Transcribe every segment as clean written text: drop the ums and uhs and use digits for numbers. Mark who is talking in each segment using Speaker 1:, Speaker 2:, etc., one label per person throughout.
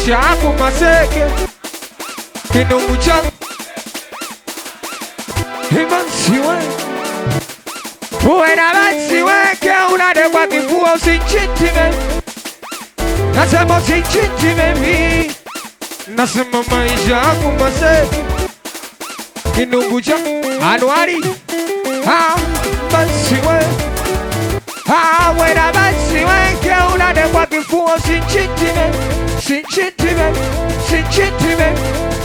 Speaker 1: maisha yangu maseke kinungu changu imansiwe uwe na mansiweke unadekwa kifua usinchintime nasema usinchintime mi nasema maisha yangu maseke kinungu changu Anuari mansiwe uwe na mansiweke unadekwa kifua usinchintime Sinchintime, sinchintime,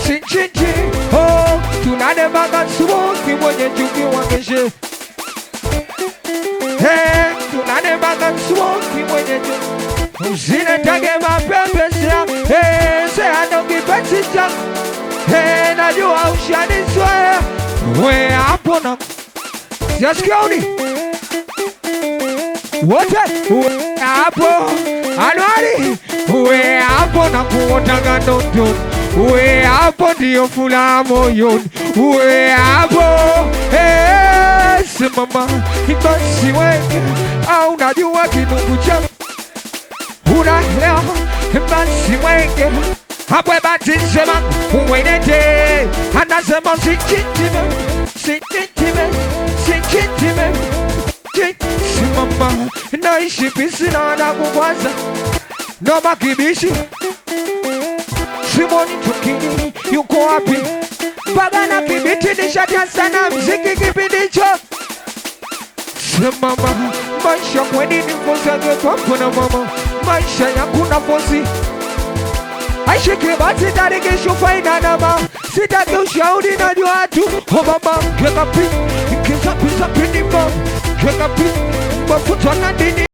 Speaker 1: sinchintime. Oh, tunademaga suwoki mwenye juki wangeshe. Hey, tunademaga suwoki mwenye juki. Usine tage mapepe siya. Hey, saya nongi peti chak. Hey, najua ushani swaya. We hapo na siyaskioni. Wote, we hapo. Anuari, we hapo na kuotanga ndoto. We hapo ndiyo fula moyoni. We hapo, simama basi weke. Au najua kinungu changu unaelewa basi weke. Hapo bati sema uwenete. Anasema sinchintime, sinchintime, sinchintime. Simama naishi pisi na nakukwaza Noma kibishi Simoni tukini yuko wapi Pagana kibiti nishatia sana mziki kibidicho Simama maisha kweni ni mfosa kwa na mama Maisha yangu na fosi Aishi kibati tarikishu faida nama Sitaki ushauri na juatu Oh mama keka pi Kisa pisa pini mama Keka pi Mafuta na dini